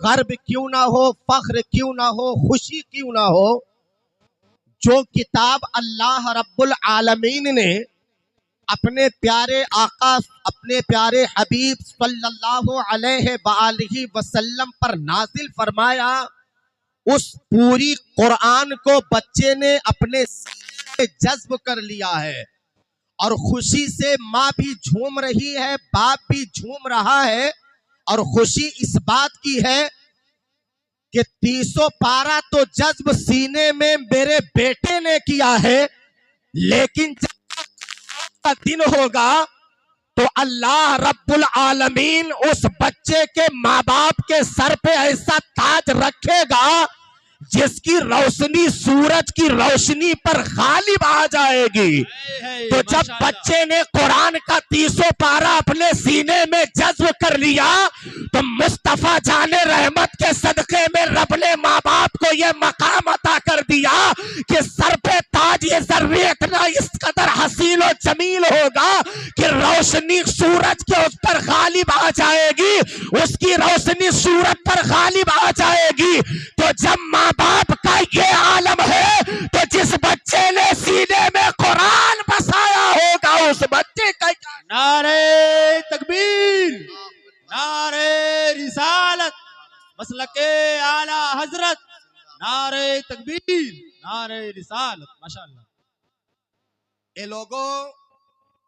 गर्व क्यों ना हो, फख्र क्यों ना हो, खुशी क्यों ना हो, जो किताब अल्लाह रब्बुल आलमीन ने अपने प्यारे आका, अपने प्यारे हबीब सल्लल्लाहु अलैहि वसल्लम पर नाजिल फरमाया, उस पूरी कुरान को बच्चे ने अपने सीने में जज्ब कर लिया है। और खुशी से माँ भी झूम रही है, बाप भी झूम रहा है। और खुशी इस बात की है कि 300 पारा तो जज्ब सीने में मेरे बेटे ने किया है, लेकिन जब दिन होगा तो अल्लाह रब्बुल आलमीन उस बच्चे के माँ बाप के सर पे ऐसा ताज रखेगा जिसकी रोशनी सूरज की रोशनी पर गालिब आ जाएगी। तो जब बच्चे ने कुरान का 300 पारा अपने सीने में जज्ब कर लिया, तो मुस्तफा जाने रहमत के सदके में रब ने माँ बाप को यह मकाम अता कर दिया कि सर पे ताज ये जर्रे इतना इस कदर हसीन और जमील होगा कि रोशनी सूरज के उस पर गालिब आ जाएगी, उसकी रोशनी सूरज पर गालिब आ जाएगी। तो जब माँ बाप का ये आलम है, तो जिस बच्चे ने सीने में कुरान बसाया होगा उस बच्चे का नारे तकबीर, नारे रिसालत, मसलके आला हजरत, नारे तकबीर, नारे रिसालत। माशाअल्लाह। ये लोगों,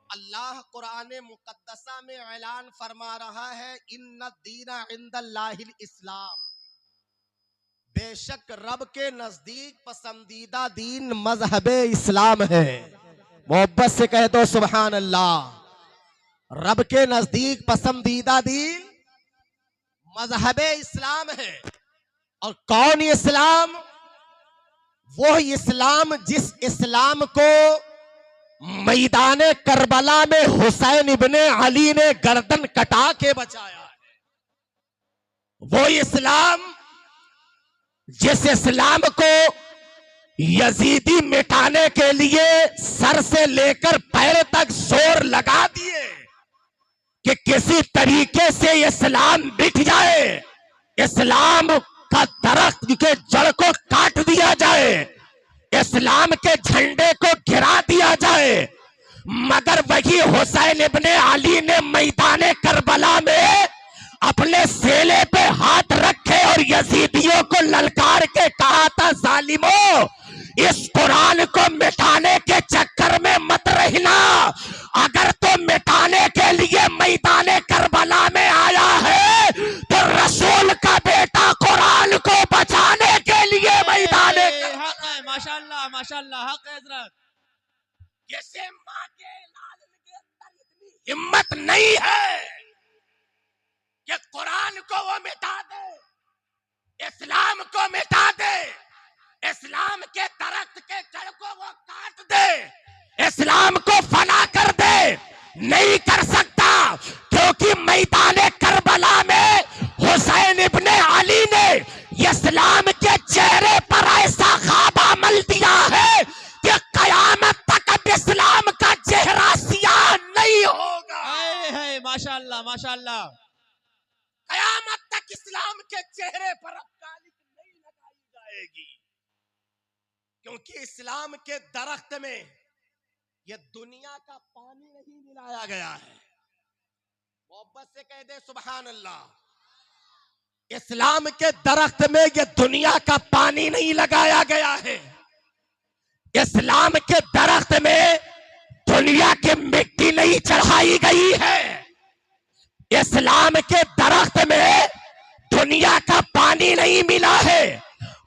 अल्लाह कुरान मुकद्दसा में ऐलान फरमा रहा है, इन्ना दीना इंदल्लाहिल इस्लाम, बेशक रब के नजदीक पसंदीदा दीन मजहब इस्लाम है। मोहब्बत से कहे तो सुभान अल्लाह। रब के नजदीक पसंदीदा दीन मजहब इस्लाम है। और कौन इस्लाम? वो इस्लाम जिस इस्लाम को मैदान करबला में हुसैन इब्ने अली ने गर्दन कटा के बचाया है। वो इस्लाम जिस इस्लाम को यजीदी मिटाने के लिए सर से लेकर पैर तक जोर लगा दिए कि किसी तरीके से इस्लाम मिट जाए, इस्लाम का दरख्त के जड़ को काट दिया जाए, इस्लाम के झंडे को गिरा दिया जाए। मगर वही हुसैन इब्ने अली ने मैदान करबला में अपने सेले पे हाथ रखे और यजीदियों को ललकार के कहा था, जालिमों, इस कुरान को मिटाने के चक्कर में मत रहना। अगर तो मिटाने के लिए मैदान करबला में आया है, तो रसूल का बेटा कुरान को बचाने के लिए मैदान माशाअल्लाह, माशाअल्लाह, हक हजरत। जैसे माँ के लालन के अंदर इतनी हिम्मत नहीं है कि कुरान को वो मिटा दे, इस्लाम को मिटा दे, इस्लाम के दरख्त के जड़ को वो काट दे, इस्लाम को फना कर दे, नहीं कर सकता। क्योंकि मैदान करबला में हुसैन इब्ने अली ने इस्लाम के चेहरे पर ऐसा खाबा मल दिया है कि कयामत तक अब इस्लाम का चेहरा सियाह नहीं होगा। माशाअल्लाह, माशाअल्लाह। कयामत तक इस्लाम के चेहरे पर अब कालिक नहीं लगाई जाएगी, क्योंकि इस्लाम के दरख्त में ये दुनिया का पानी नहीं मिलाया गया है। मोहब्बत से कह दे सुभान अल्लाह। इस्लाम के दरख्त में ये दुनिया का पानी नहीं लगाया गया है। इस्लाम के दरख्त में दुनिया की मिट्टी नहीं चढ़ाई गई है। इस्लाम के दरख्त में दुनिया का पानी नहीं मिला है।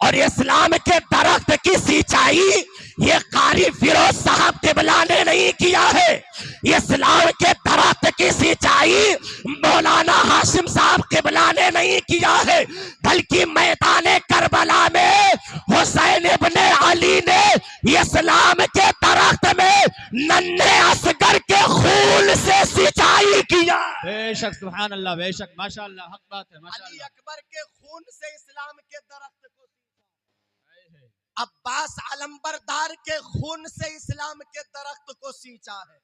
और इस्लाम के दरख्त की सिंचाई ये कारी फिरोज साहब किबला ने नहीं किया है। इस्लाम के दरख्त की सिंचाई मौलाना हाशिम साहब किबला ने नहीं किया है, बल्कि मैदान करबला में हुसैन इब्ने अली ने इस्लाम के दरख्त में नन्हे असगर के खून से सिंचाई किया। बेशक सुभान अल्लाह, बेशक माशाअल्लाह, हक बात है। माशाअल्लाह। अली अकबर के खून से इस्लाम के दरख्त को, अब्बास अलंबरदार के खून से इस्लाम के दरख्त को सींचा है।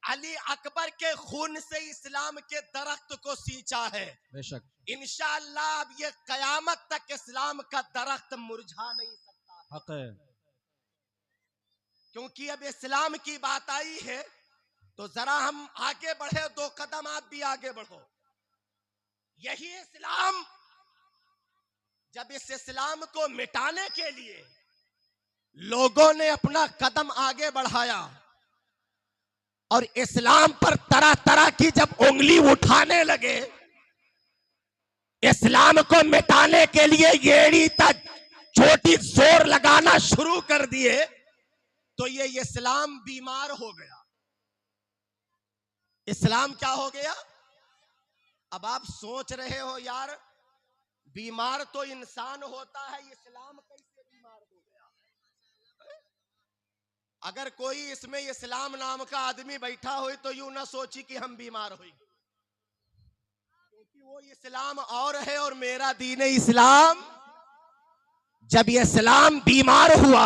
अली अकबर के खून से इस्लाम के दरख्त को सींचा है। बेशक इंशाअल्लाह अब ये कयामत तक इस्लाम का दरख्त मुरझा नहीं सकता, हक है। क्योंकि अब इस्लाम की बात आई है। तो जरा हम आगे बढ़े, 2 कदम आप भी आगे बढ़ो। यही इस्लाम, जब इस इस्लाम को मिटाने के लिए लोगों ने अपना कदम आगे बढ़ाया और इस्लाम पर तरह तरह की जब उंगली उठाने लगे, इस्लाम को मिटाने के लिए एड़ी तक छोटी जोर लगाना शुरू कर दिए, तो ये इस्लाम बीमार हो गया। इस्लाम क्या हो गया? अब आप सोच रहे हो यार, बीमार तो इंसान होता है, इस्लाम कैसे बीमार हो गया? अगर कोई इसमें इस्लाम नाम का आदमी बैठा हो तो यूं ना सोची कि हम बीमार हुए, क्योंकि वो इस्लाम और है और मेरा दीन इस्लाम। जब ये इस्लाम बीमार हुआ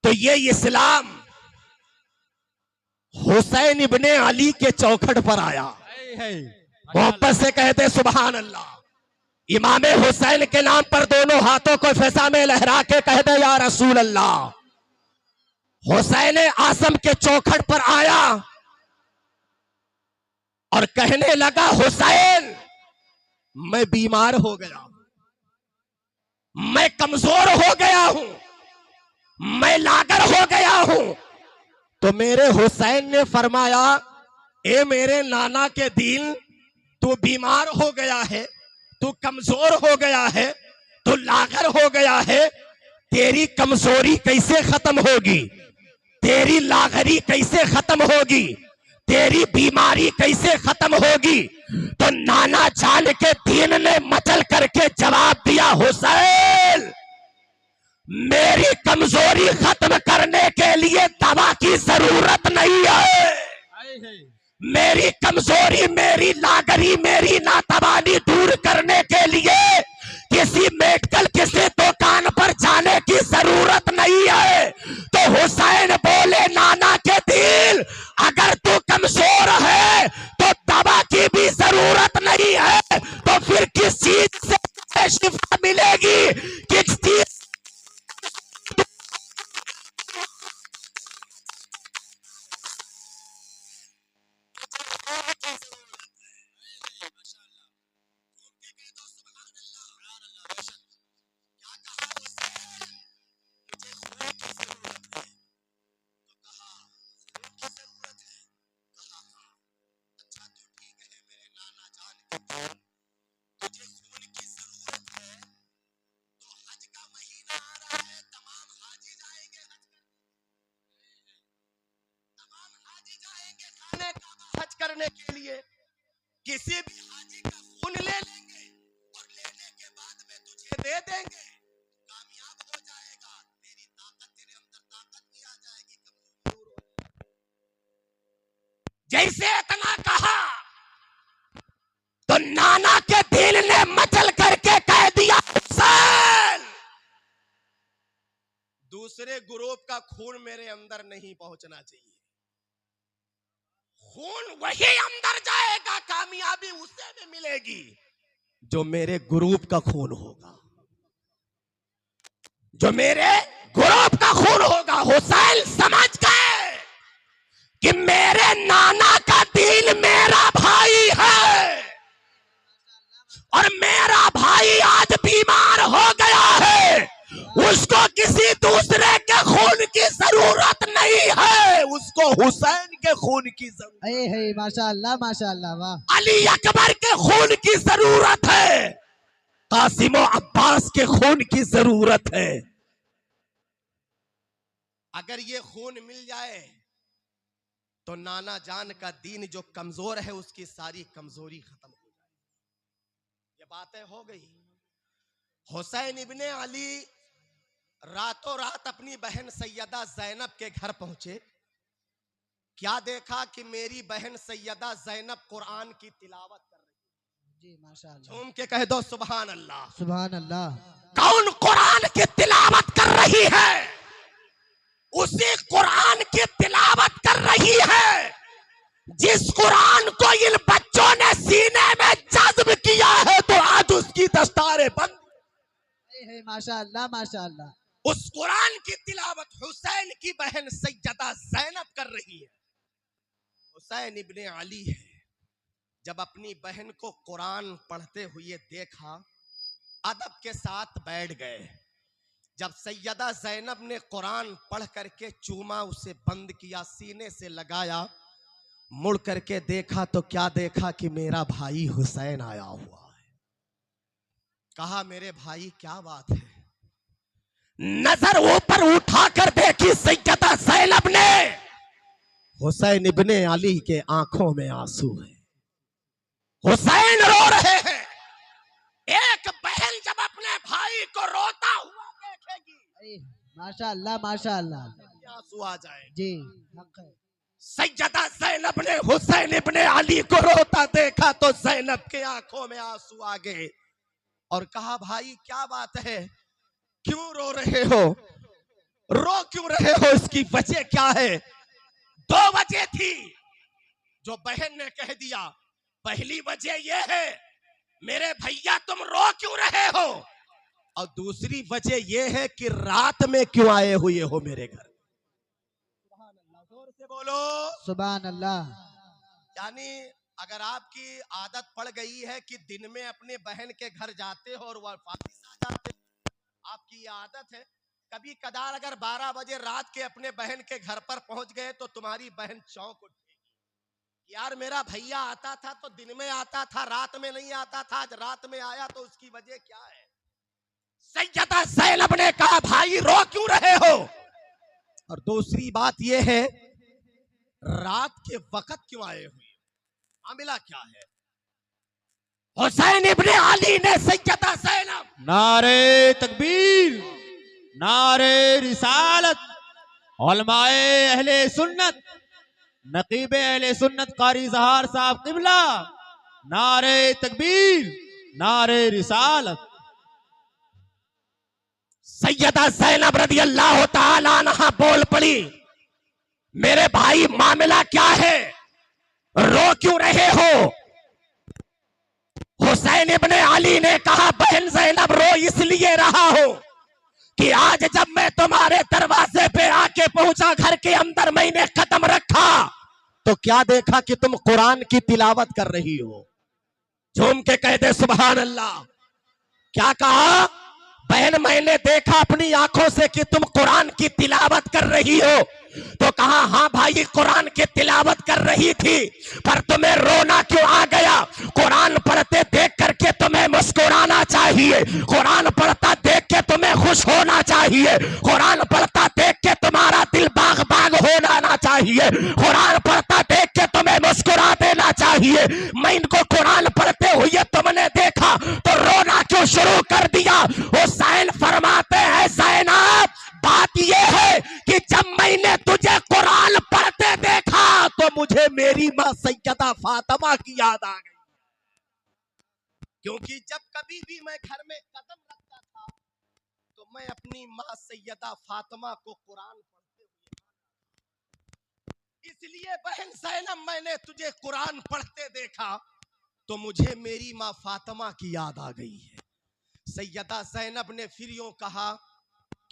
तो ये इस्लाम हुसैन इब्ने अली के चौखट पर आया। मोहब्बत से कहते सुभान अल्लाह। इमाम हुसैन के नाम पर दोनों हाथों को फिजा में लहरा के कहते या रसूल अल्लाह। हुसैन आजम के चौखट पर आया और कहने लगा, हुसैन मैं बीमार हो गया हूं, मैं कमजोर हो गया हूं, मैं लागर हो गया हूं। तो मेरे हुसैन ने फरमाया, ए मेरे नाना के दिल, तू बीमार हो गया है, तू कमजोर हो गया है, तू लागर हो गया है, तेरी कमजोरी कैसे खत्म होगी, तेरी लागरी कैसे खत्म होगी, तेरी बीमारी कैसे खत्म होगी? तो नाना जान के दीन ने मचल करके जवाब दिया, हुसैन मेरी कमजोरी खत्म करने के लिए दवा की जरूरत नहीं है। मेरी कमजोरी, मेरी लागरी, मेरी नातवानी दूर करने के लिए किसी मेडिकल, किसी दुकान पर जाने की जरूरत नहीं है। तो हुसैन बोले, नाना के दिल, अगर तू कमजोर है तो दवा की भी जरूरत नहीं है, तो फिर किस चीज से शिफा मिलेगी? किस चीज? हज करने के लिए किसी भी हाजी का खून ले लेंगे और लेने के बाद में तुझे दे देंगे, कामयाब हो जाएगा, तेरी ताकत, तेरे अंदर ताकत भी आ जाएगी, कमजोर हो। जैसे इतना कहा तो नाना के दिल ने मचल करके कह दिया, हुसैन दूसरे ग्रुप का खून मेरे अंदर नहीं पहुंचना चाहिए, खून वही अंदर जाएगा, कामयाबी उसे में मिलेगी जो मेरे ग्रुप का खून होगा, जो मेरे ग्रुप का खून होगा। हुसैन समझ गए कि मेरे नाना का दिल मेरा भाई है और मेरा भाई आज बीमार हो गया है, उसको किसी दूसरे के खून की जरूरत नहीं है, उसको हुसैन के खून की जरूरत है। माशाअल्लाह माशाअल्लाह, वाह। अली अकबर के खून की जरूरत है, कासिम और अब्बास के खून की जरूरत है। अगर ये खून मिल जाए तो नाना जान का दीन जो कमजोर है उसकी सारी कमजोरी खत्म हो जाए। ये बातें हो गई। हुसैन इब्ने अली रातों रात अपनी बहन सैयदा जैनब के घर पहुंचे। क्या देखा कि मेरी बहन सैयदा जैनब कुरान की तिलावत कर रही है। जी माशाअल्लाह, झूम के कह दो सुभान अल्लाह। सुभान अल्लाह। कौन कुरान की तिलावत कर रही है? उसी कुरान की तिलावत कर रही वही है जिस कुरान को इन बच्चों ने सीने में जज्ब किया है, तो आज उसकी दस्तारें बंद है। माशाअल्लाह माशाअल्लाह। उस कुरान की तिलावत हुसैन की बहन सैयदा ज़ैनब कर रही है। हुसैन इब्ने अली है, जब अपनी बहन को कुरान पढ़ते हुए देखा, अदब के साथ बैठ गए। जब सैयदा ज़ैनब ने कुरान पढ़ करके चूमा, उसे बंद किया, सीने से लगाया, मुड़ करके देखा तो क्या देखा कि मेरा भाई हुसैन आया हुआ है। कहा मेरे भाई क्या बात है? नजर ऊपर उठाकर देखी सैयदा ज़ैनब ने, हुसैन इब्ने अली के आंखों में आंसू है, हुसैन रो रहे हैं। एक बहन जब अपने भाई को रोता हुआ देखेगी, माशाअल्लाह माशाअल्लाह, आंसू आ जाए जी हक है। सैयदा ज़ैनब ने हुसैन इब्ने अली को रोता देखा तो ज़ैनब के आंखों में आंसू आ गए और कहा भाई क्या बात है, क्यों रो रहे हो, रो क्यों रहे हो, इसकी वजह क्या है? दो वजह थी जो बहन ने कह दिया। पहली वजह यह है मेरे भैया तुम रो क्यों रहे हो, और दूसरी वजह यह है कि रात में क्यों आए हुए हो मेरे घर। जोर से बोलो सुभान अल्लाह। यानी अगर आपकी आदत पड़ गई है कि दिन में अपने बहन के घर जाते हो और वापस आ जाते हो, आपकी ये आदत है, कभी कदार अगर 12 बजे रात के अपने बहन के घर पर पहुंच गए तो तुम्हारी बहन चौंक उठेगी, यार मेरा भैया आता था तो दिन में आता था, रात में नहीं आता था, आज रात में आया, तो उसकी वजह क्या है? सैयदा ज़ैनब ने कहा भाई रो क्यों रहे हो, और दूसरी बात यह है रात के वक्त क्यों आए हुए, मामला क्या है? हुसैन इब्ने अली ने सैयदा ज़ैनब, नारे तकबीर, नारे रिसालत, उलमाए अहले सुन्नत, नकीब अहले सुन्नत कारी ज़हार साहब क़िबला, नारे तकबीर, नारे रिसालत। सैयदा ज़ैनब रज़ी अल्लाह तआला अन्हा बोल पड़ी, मेरे भाई मामला क्या है, रो क्यों रहे हो? हुसैन इब्ने अली ने कहा बहन ज़ैनब रो इसलिए रहा हो कि आज जब मैं तुम्हारे दरवाजे पे आके पहुंचा, घर के अंदर मैंने कदम रखा तो क्या देखा कि तुम कुरान की तिलावत कर रही हो। झूम के कह दे सुभान अल्लाह। क्या कहा? बहन मैंने देखा अपनी आंखों से कि तुम कुरान की तिलावत कर रही हो। तो कहा हाँ भाई कुरान की तिलावत कर रही थी, पर तुम्हें रोना क्यों आ गया? कुरान पढ़ते देख करके तुम्हें मुस्कुराना चाहिए, कुरान पढ़ता देख के तुम्हें खुश होना चाहिए, कुरान पढ़ता देख के तुम्हारा दिल बाग बाग होना चाहिए, कुरान पढ़ता देख के तुम्हें मुस्कुरा देना चाहिए। मैं इनको कुरान पढ़ते हुए तुमने देखा तो रोना क्यों शुरू कर दिया? हुसैन फरमाते हैं ज़ैनब बात यह है कि जब मैंने तुझे कुरान पढ़ते देखा तो मुझे मेरी मां सैयदा फातिमा की याद आ गई, क्योंकि जब कभी भी मैं घर में कदम रखता था तो मैं अपनी मां सैयदा फातिमा को कुरान पढ़ते हुए, इसलिए बहन ज़ैनब मैंने तुझे कुरान पढ़ते देखा तो मुझे मेरी मां फातिमा की याद आ गई है। सैयदा ज़ैनब ने फिर यूं कहा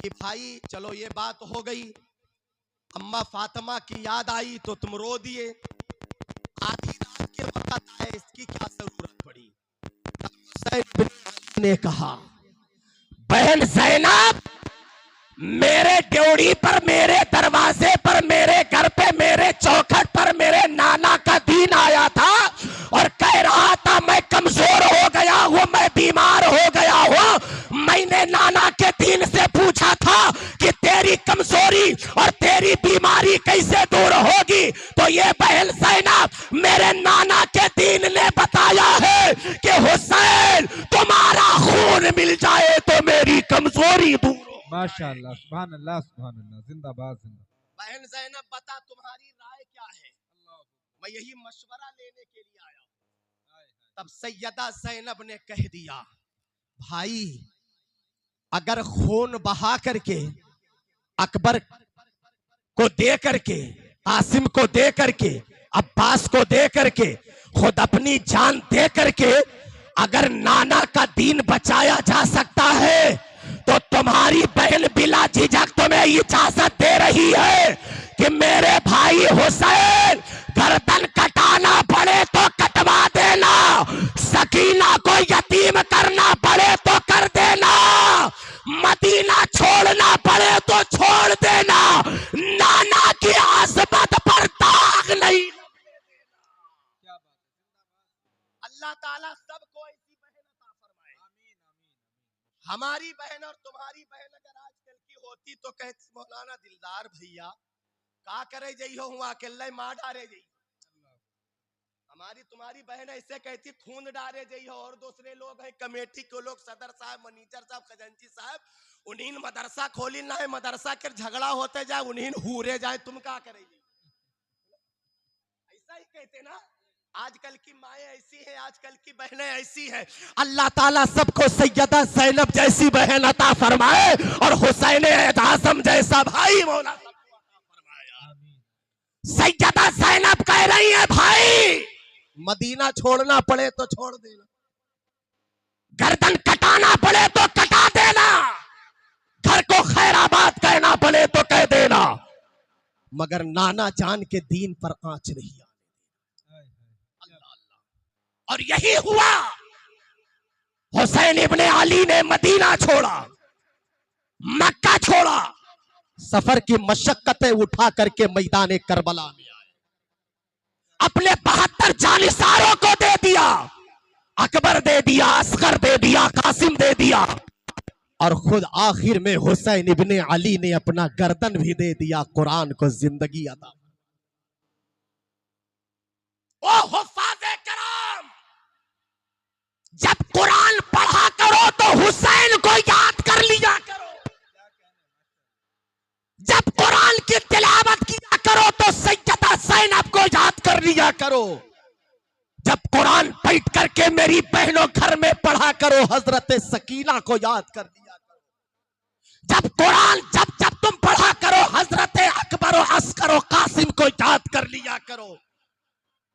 कि भाई चलो ये बात हो गई, अम्मा फातिमा की याद आई तो तुम रो दिए, आधी रात के वक्त आए इसकी क्या जरूरत पड़ी? हुसैन ने कहा बहन ज़ैनब मेरे ड्योढ़ी पर, मेरे दरवाजे पर, मेरे घर पे, मेरे चौखट पर मेरे नाना का दीन आया था और कह रहा था मैं कमजोर हो गया हूं, मैं बीमार हो गया हूं। मैंने नाना के दीन से पूछा था कि तेरी कमजोरी और तेरी बीमारी कैसे दूर होगी, तो ये बहन ज़ैनब मेरे नाना के दीन ने बताया है कि हुसैन तुम्हारा खून मिल जाए तो मेरी कमजोरी दूर हो। माशाअल्लाह, सुभान अल्लाह, सुभान अल्लाह, जिंदाबाद जिंदाबाद। बहन ज़ैनब बता तुम्हारी राय क्या है? मैं यही मशवरा लेने के लिए आया हूं। तब सैयदा ज़ैनब ने कह दिया भाई अगर खून बहा करके अकबर को दे करके कासिम को दे करके, अब्बास को दे करके, खुद अपनी जान दे करके अगर नाना का दीन बचाया जा सकता है तो तुम्हारी बहन बिला झिझक तुम्हें इजाजत दे रही है कि मेरे भाई हुसैन गर्दन कटाना पड़े तो कटवा देना, सकीना को यतीम करना पड़े तो कर देना, मदीना छोड़ना पड़े तो छोड़ देना, नाना की आजमत पर दाग नहीं। अल्लाह ताला सबको ऐसी बहन अता फरमाए। हमारी बहन और तुम्हारी बहन अगर आजकल की होती तो कहती मौलाना दिलदार भैया का करे जई हो हुआ अकेले मार डारे जई। हमारी तुम्हारी बहन ऐसे कहती खून डारे जई हो, और दूसरे लोग हैं कमेटी के लोग, सदर साहब, मनीजर साहब, खजांची साहब, उन्हीं मदरसा खोली ना है, मदरसा के झगड़ा होते जाए उन्हीं हुरे जाए, तुम क्या करेगी? ऐसा ही कहते ना। आजकल की माएं ऐसी हैं, आजकल की बहनें ऐसी हैं। अल्लाह ताला सबको सैयदा ज़ैनब जैसी बहन अता फरमाए और हुसैन आज़म जैसा भाई मौला सबको अता फरमाए। सैयदा ज़ैनब कह रही है भाई मदीना छोड़ना पड़े तो छोड़ देना, गर्दन कटाना पड़े तो कटा देना, घर को खैराबाद कहना पड़े तो कह देना, मगर नाना जान के दीन पर आंच नहीं आने। और यही हुआ, हुसैन इब्ने अली ने मदीना छोड़ा, मक्का छोड़ा, सफर की मशक्कतें उठा करके मैदान करबला में आए, अपने 72 जानिसारों को दे दिया, अकबर दे दिया, असगर दे दिया, कासिम दे दिया, और खुद आखिर में हुसैन इब्ने अली ने अपना गर्दन भी दे दिया, कुरान को जिंदगी अता। ओ हुफ्फाज़े किराम, जब कुरान पढ़ा करो तो हुसैन को याद कर लिया करो, जब कुरान की तिलावत किया करो तो सैयदा ज़ैनब को याद कर लिया करो, जब कुरान बैठ करके मेरी बहनों घर में पढ़ा करो हजरत सकीना को याद कर लिया करो, जब कुरान जब जब तुम पढ़ा करो हजरत अकबर और असगर और कासिम को याद कर लिया करो।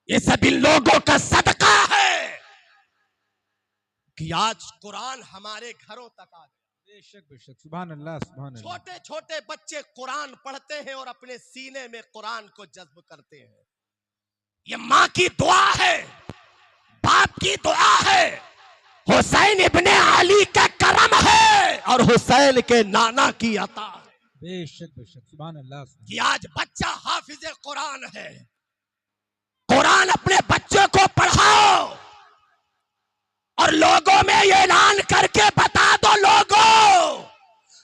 ये सभी लोगों का सदका है कि आज कुरान हमारे घरों तक आ गया। बेशक बेशक, सुभान अल्लाह सुभान अल्लाह। छोटे छोटे बच्चे कुरान पढ़ते हैं और अपने सीने में कुरान को जज्ब करते हैं। ये माँ की दुआ है, बाप की दुआ है, हुसैन इब्ने अली का करम है और हुसैन के नाना की अता है। बेशक बेशक, सुभान अल्लाह। कि आज बच्चा हाफिज कुरान है। कुरान अपने बच्चों को पढ़ाओ और लोगों में ये ऐलान करके बता दो, लोगों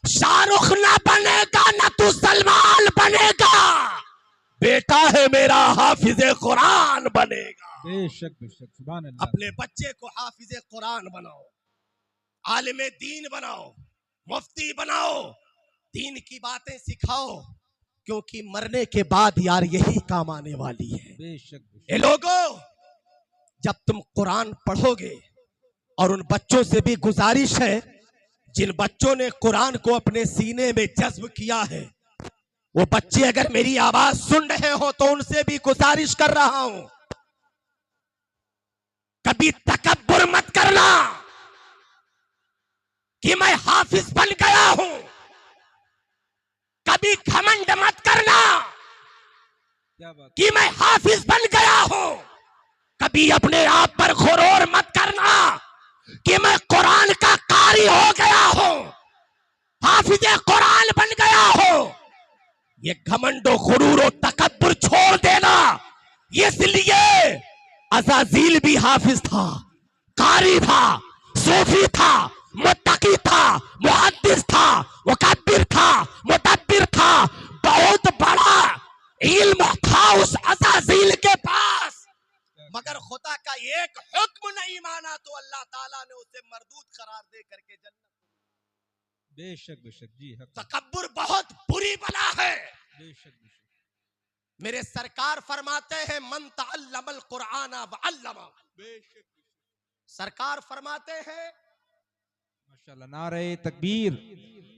शाहरुख ना बनेगा ना तू सलमान बनेगा, बेटा है मेरा हाफिज कुरान बनेगा। बेशक बेशक, सुभान अल्लाह। अपने बच्चे को हाफिज कुरान बनाओ, आलिम दीन बनाओ, मुफ्ती बनाओ, दीन की बातें सिखाओ, क्योंकि मरने के बाद यार यही काम आने वाली है। बेशक बेशक। ए लोगों, जब तुम कुरान पढ़ोगे, और उन बच्चों से भी गुजारिश है जिन बच्चों ने कुरान को अपने सीने में जज्ब किया है, वो बच्चे अगर मेरी आवाज सुन रहे हो तो उनसे भी गुजारिश कर रहा हूं, कभी तकब्बुर मत करना कि मैं हाफिज बन गया हूं, कभी घमंड मत करना क्या बात। कि मैं हाफिज बन गया हूं, कभी अपने आप पर गुरूर मत करना कि मैं कुरान का कारी हो गया हूं, हाफिज कुरान बन गया हूं। ये घमंडो गुरूर और तकब्बुर छोड़ देना। इसलिए अज़ाज़ील भी हाफिज था, कारी था, सूफी था, मुत्तकी था, मुहद्दिस था, मुकब्बिर था, मुदब्बिर था, बहुत बड़ा इल्म था उस अज़ाज़ील के पास, मगर खुदा का एक हुक्म नहीं माना तो अल्लाह ताला ने उसे मरदूद करार दे करके जन्नत। बेशक बेशक, जी हक। तकब्बुर बहुत बुरी बला है। बेशक बेशक। मेरे सरकार फरमाते हैं मन तअल्लमल कुरान व अल्लमा। बेशक सरकार फरमाते हैं, माशाल्लाह, नारे तकबीर,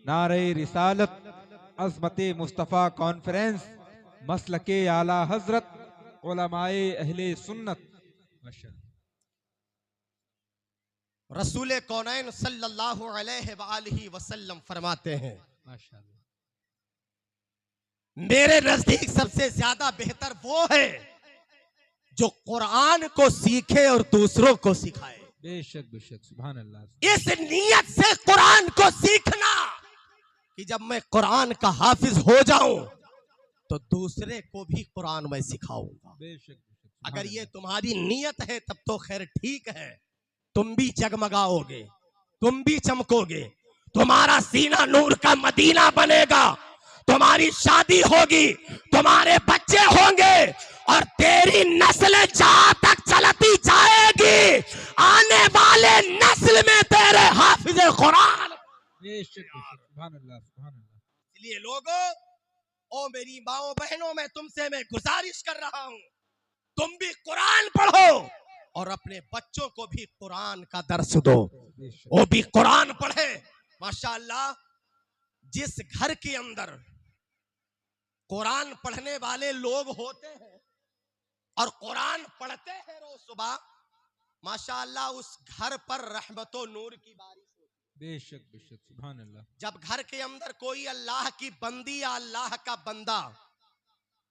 नारे रिसालत, अज़मते मुस्तफ़ा कॉन्फ्रेंस, मसलके आला हजरत उलमाए अहले सुन्नत। माशाअल्लाह। रसूल कौनैन सल्लल्लाहु अलैहि वसल्लम फरमाते हैं, माशाअल्लाह। मेरे नजदीक सबसे ज्यादा बेहतर वो है जो कुरान को सीखे और दूसरों को सिखाए। बेशक बेशक, सुभान अल्लाह। इस नीयत से कुरान को सीखना कि जब मैं कुरान का हाफिज हो जाऊं तो दूसरे को भी कुरान में सिखाऊंगा। बेशक बेशक, अगर ये तुम्हारी नीयत है तब तो खैर ठीक है, तुम भी जगमगाओगे, तुम भी चमकोगे, तुम्हारा सीना नूर का मदीना बनेगा, तुम्हारी शादी होगी, तुम्हारे बच्चे होंगे और तेरी नस्ल जहां तक चलती जाएगी, आने वाले नस्ल में तेरे हाफिज कुरान। बेशक बेशक, सुभान अल्लाह सुभान अल्लाह। इसलिए लोगों, ओ मेरी माओ बहनों, मैं तुमसे मैं गुजारिश कर रहा हूं, तुम भी कुरान पढ़ो और अपने बच्चों को भी कुरान का दर्स दो, वो भी कुरान पढ़े। माशाअल्लाह, जिस घर के अंदर कुरान पढ़ने वाले लोग होते हैं और कुरान पढ़ते हैं रोज सुबह, माशाअल्लाह उस घर पर रहमतो नूर की बारिश होती है। बेशक बेशक, सुभान अल्लाह। जब घर के अंदर कोई अल्लाह की बंदी या अल्लाह का बंदा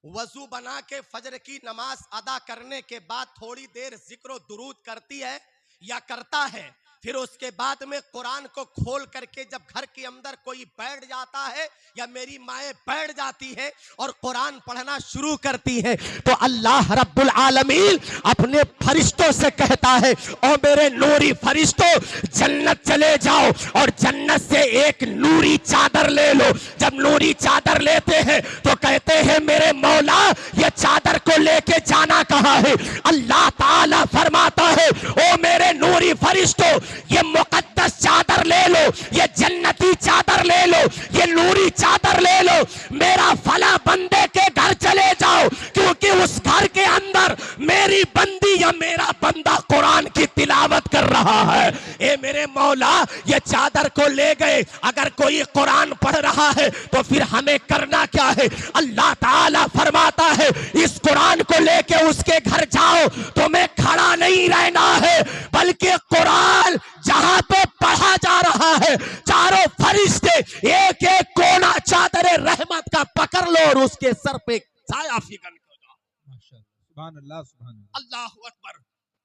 वजू बना के फजर की नमाज अदा करने के बाद थोड़ी देर जिक्र दुरूद करती है या करता है, फिर उसके बाद में कुरान को खोल करके जब घर के अंदर कोई बैठ जाता है या मेरी माएँ बैठ जाती है और कुरान पढ़ना शुरू करती है, तो अल्लाह रब्बुल आलमीन अपने फरिश्तों से कहता है, ओ मेरे नूरी फरिश्तों, जन्नत चले जाओ और जन्नत से एक नूरी चादर ले लो। जब नूरी चादर लेते हैं तो कहते हैं, मेरे मौला ये चादर को लेके जाना कहाँ है? अल्लाह ताला फरमाता है, ओ मेरे नूरी फरिश्तों, ये मुकद्दस चादर ले लो, ये जन्नती चादर ले लो, ये नूरी चादर ले लो, मेरा फला बंदे के घर चले जाओ, क्योंकि उस घर के अंदर मेरी बंदी या मेरा बंदा कुरान की तिलावत कर रहा है। ए मेरे मौला, ये चादर को ले गए, अगर कोई कुरान पढ़ रहा है तो फिर हमें करना क्या है? अल्लाह ताला फरमाता है, इस कुरान को लेके उसके घर जाओ, तुम्हें खड़ा नहीं रहना है, बल्कि कुरान जहां पे पढ़ा जा रहा है, चारों फरिश्ते एक एक कोना चादर रहमत का पकड़ लो और उसके सर पे छाया फिगन कर दो। माशाअल्लाह, सुभान अल्लाह सुभान अल्लाह। अल्लाहु अकबर।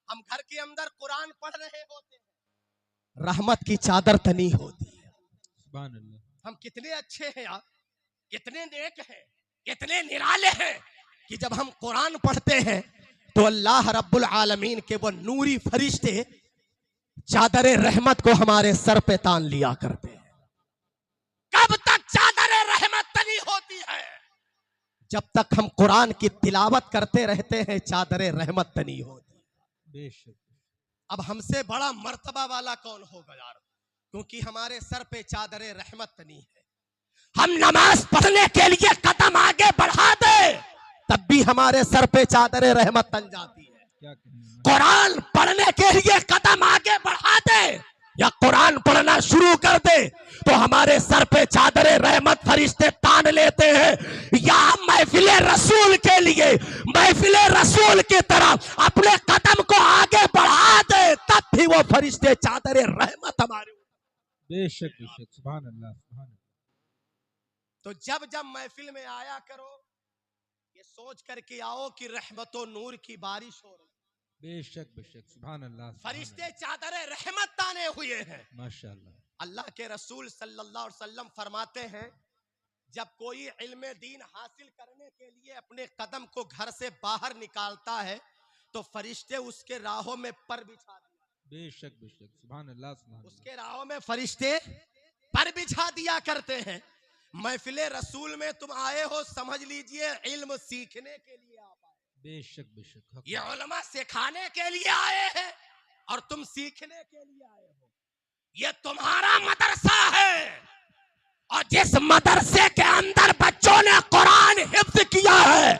हम घर के अंदर कुरान पढ़ रहे होते हैं, रहमत की चादर तनी होती है। सुभान अल्लाह। हम कितने अच्छे हैं यार, कितने नेक हैं, कितने निराले हैं कि जब हम कुरान पढ़ते हैं तो अल्लाह रब्बुल आलमीन के वो नूरी फरिश्ते चादर रहमत को हमारे सर पे तान लिया करते हैं। कब तक चादर रहमत तनी होती है? जब तक हम कुरान की तिलावत करते रहते हैं, चादर रहमत तनी होती है। बेशक। अब हमसे बड़ा मर्तबा वाला कौन होगा यार, क्योंकि हमारे सर पे चादर रहमत तनी है। हम नमाज पढ़ने के लिए कदम आगे बढ़ा दे, तब भी हमारे सर पे चादर रहमत तन जाती है। क्या कहना? कुरान पढ़ने के लिए कदम आगे बढ़ा दे या कुरान पढ़ना शुरू कर दे तो हमारे सर पे चादर रहमत फरिश्ते तान लेते हैं। या हम महफिले रसूल के लिए, महफिले रसूल की तरफ अपने कदम को आगे बढ़ा दे, तब भी वो फरिश्ते चादर रहमत हमारे। बेशक बेशक, सुभान अल्लाह सुभान अल्लाह। तो जब जब महफिल में आया करो, ये सोच करके आओ कि रहमतो नूर की बारिश हो रही। बेशक बेशक, सुभान अल्लाह। फरिश्ते चादर रहमत ताने हुए हैं। माशाअल्लाह। अल्लाह के रसूल सल्लल्लाहु अलैहि वसल्लम फरमाते हैं, जब कोई इल्म दीन हासिल करने के लिए अपने कदम को घर से बाहर निकालता है तो फरिश्ते उसके राहों में पर बिछा दिया। बेशक बेशक, सुभान अल्लाह सुभान अल्लाह। उसके राहों में फरिश्ते पर बिछा दिया करते हैं। महफिले रसूल में तुम आए हो, समझ लीजिए इल्म सीखने के लिए आप आए। बेशक बेशक, ये उलमा सिखाने के लिए आए हैं और तुम सीखने के लिए आए हो। ये तुम्हारा मदरसा है और जिस मदरसे के अंदर बच्चों ने कुरान हिफ्ज किया है,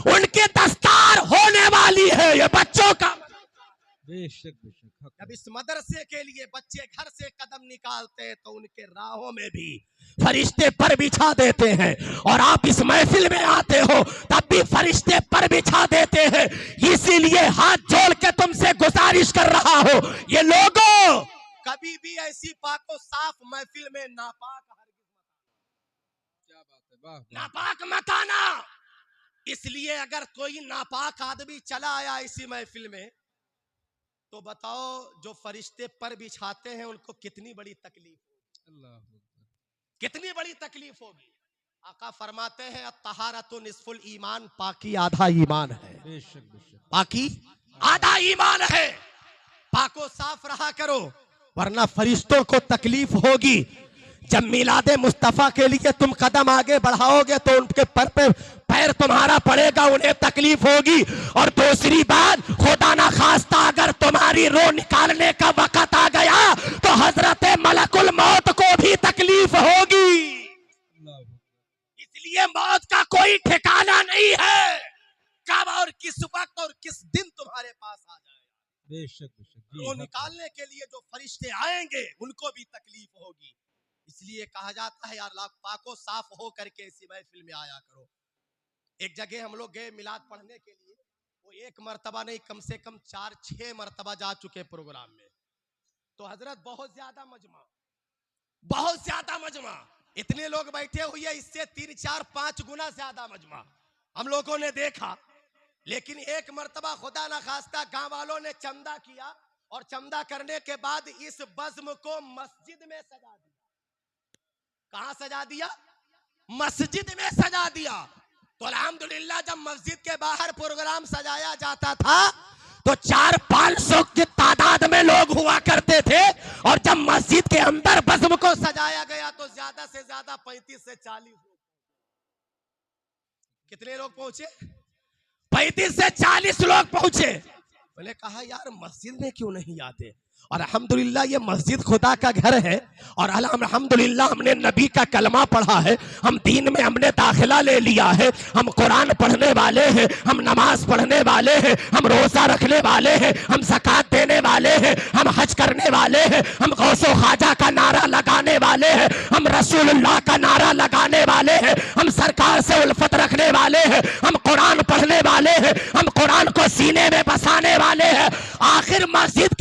उनकी दस्तार होने वाली है। ये बच्चों का बेशक बेशक हक जब इस मदरसे के लिए बच्चे घर से कदम निकालते हैं तो उनके राहों में भी फरिश्ते पर बिछा देते हैं, और आप इस महफिल में आते हो तब भी फरिश्ते पर बिछा देते हैं। इसीलिए हाथ जोड़ के तुमसे गुजारिश कर रहा हो, ये लोगों कभी भी ऐसी पाको साफ महफिल में नापाक क्या बात है, वाह वाह। नापाक मत आना। इसलिए अगर कोई नापाक आदमी चला आया इसी महफिल में तो बताओ जो फरिश्ते पर बिछाते हैं उनको कितनी बड़ी तकलीफ होगी, अल्लाह अकबर। कितनी बड़ी तकलीफ होगी। आका फरमाते हैं अत्तहारतु निस्फुल ईमान, पाकी आधा ईमान है। बेशक बेशक पाकी आधा ईमान है। पाको साफ रहा करो वरना फरिश्तों को तकलीफ होगी। जब मिलादे मुस्तफा के लिए तुम कदम आगे बढ़ाओगे तो उनके पर पे पैर तुम्हारा पड़ेगा, उन्हें तकलीफ होगी। और दूसरी बात, खुदा ना खास्ता अगर तुम्हारी रूह निकालने का वक्त आ गया तो हजरत मलकुल मौत को भी तकलीफ होगी। अल्लाह अकबर। इसलिए मौत का कोई ठिकाना नहीं है, कब और किस वक्त और किस दिन तुम्हारे पास आ जाए। बेशक बेशक जी वो हक है। निकालने के लिए जो फरिश्ते आएंगे उनको भी तकलीफ होगी। इसलिए कहा जाता है यार लाख पाको साफ हो करके इसी महफिल में आया करो। एक जगह हम लोग गए मिलाद पढ़ने के लिए, वो एक मर्तबा नहीं कम से कम 4-6 मर्तबा जा चुके प्रोग्राम में। तो हजरत बहुत ज्यादा मजमा, इतने लोग बैठे हुए, इससे 3-4-5 गुना ज्यादा मजमा हम लोगों ने देखा। लेकिन एक मर्तबा खुदा ना खास्ता गांव वालों ने चंदा किया, और चंदा करने के बाद इस बज़्म को मस्जिद में सजा दिया। कहां सजा दिया? मस्जिद में सजा दिया। तो अल्हम्दुलिल्लाह जब मस्जिद के बाहर प्रोग्राम सजाया जाता था तो 400-500 की तादाद में लोग हुआ करते थे, और जब मस्जिद के अंदर बज़्म को सजाया गया तो ज्यादा से ज्यादा 35 से 40 लोग। कितने लोग पहुंचे? 35 से 40 लोग पहुंचे। मैंने कहा यार मस्जिद में क्यों नहीं आते। और अल्हम्दुलिल्लाह ये मस्जिद खुदा का घर है, और अल्हम्दुलिल्लाह हमने नबी का कलमा पढ़ा है, हम दीन में हमने दाखिला ले लिया है, हम कुरान पढ़ने वाले हैं, हम नमाज पढ़ने वाले हैं, हम रोजा रखने वाले हैं, हम ज़कात देने वाले हैं, हम हज करने वाले हैं, हम गौसो ख्वाजा का नारा लगाने वाले हैं, हम रसूलुल्लाह का नारा लगाने वाले हैं, हम सरकार से उल्फत रखने वाले हैं, हम कुरान पढ़ने वाले हैं, हम कुरान को सीने में बसाने वाले हैं। आखिर मस्जिद